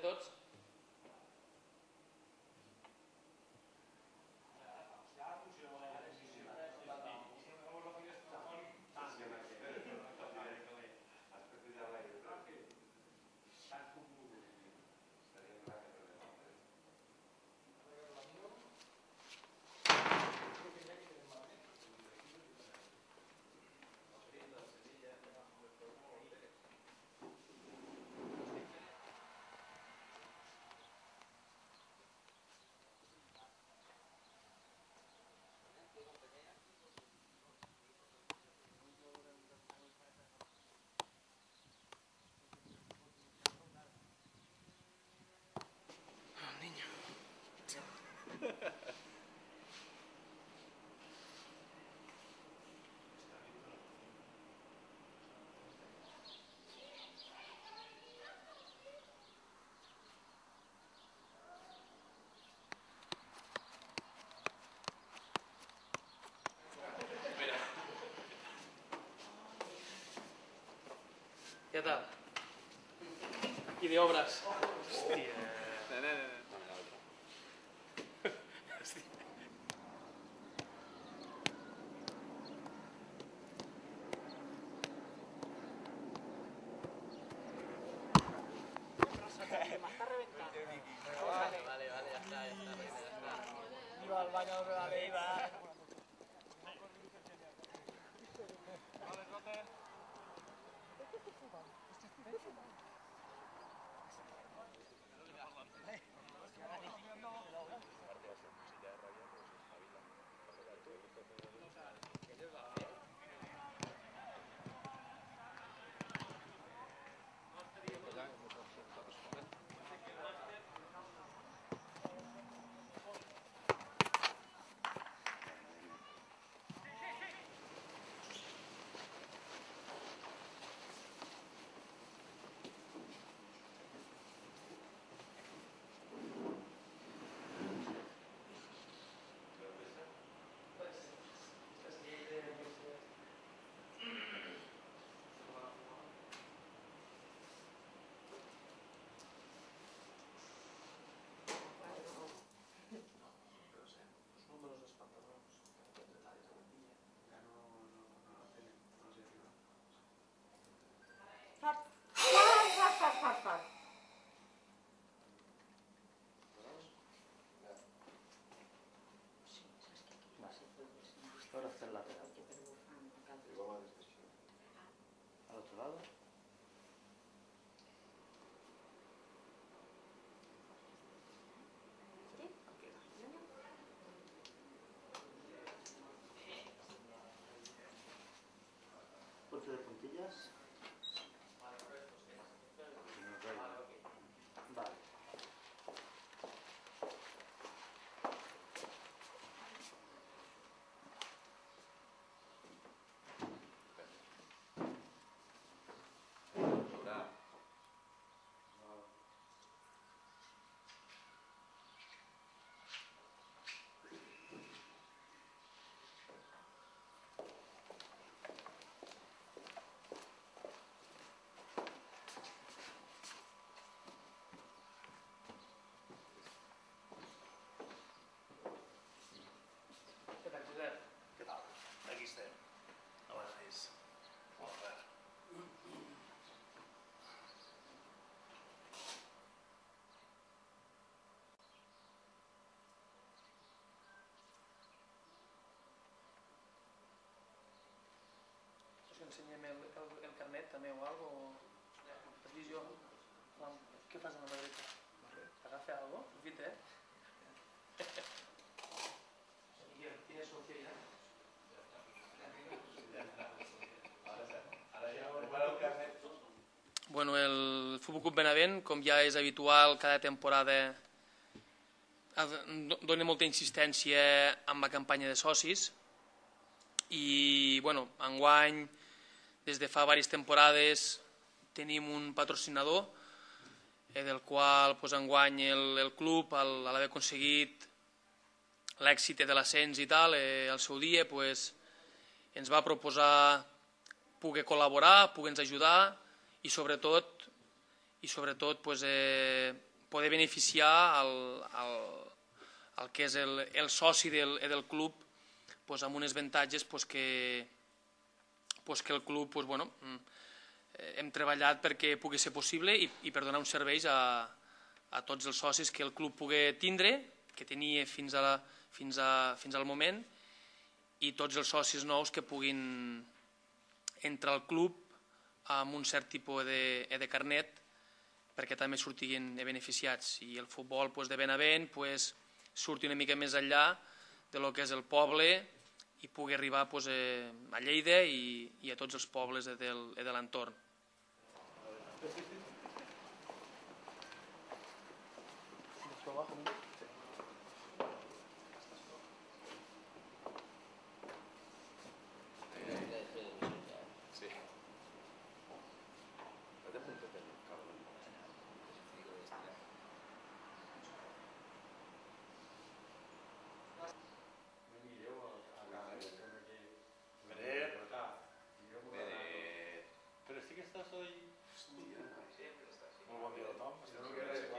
tots. Què tal? I d'obres. Hòstia. M'està reventant. Vale, ja està. Iba al baño de arriba. Ahora hacer lateral. Al otro lado. Puente de puntillas. Vale. Què tal? Aquí estem. A les 6. Molt bé. Us ensenyem el carnet també o alguna cosa? Has vist jo? Què fas amb la dreta? Agafa alguna cosa? Profita, ¿Tienes solución ya? Bueno, el Futbol Club Benavent, com ja és habitual, cada temporada dona molta insistència amb la campanya de socis i, bueno, enguany, des de fa diverses temporades, tenim un patrocinador del qual enguany el club, a l'haver aconseguit l'èxit de l'ascens i tal, al seu dia ens va proposar poder col·laborar, poder-nos ajudar i sobretot poder beneficiar el que és el soci del club amb unes avantatges que el club hem treballat perquè pugui ser possible i per donar uns serveis a tots els socis que el club pugui tindre, que tenia fins al moment, i tots els socis nous que puguin entrar al club amb un cert tipus de carnet perquè també sortiguin beneficiats i el futbol de ben a ben surti una mica més enllà del que és el poble i pugui arribar a Lleida i a tots els pobles de l'entorn. Però sí que estàs hoy... Molt bon dia a tothom.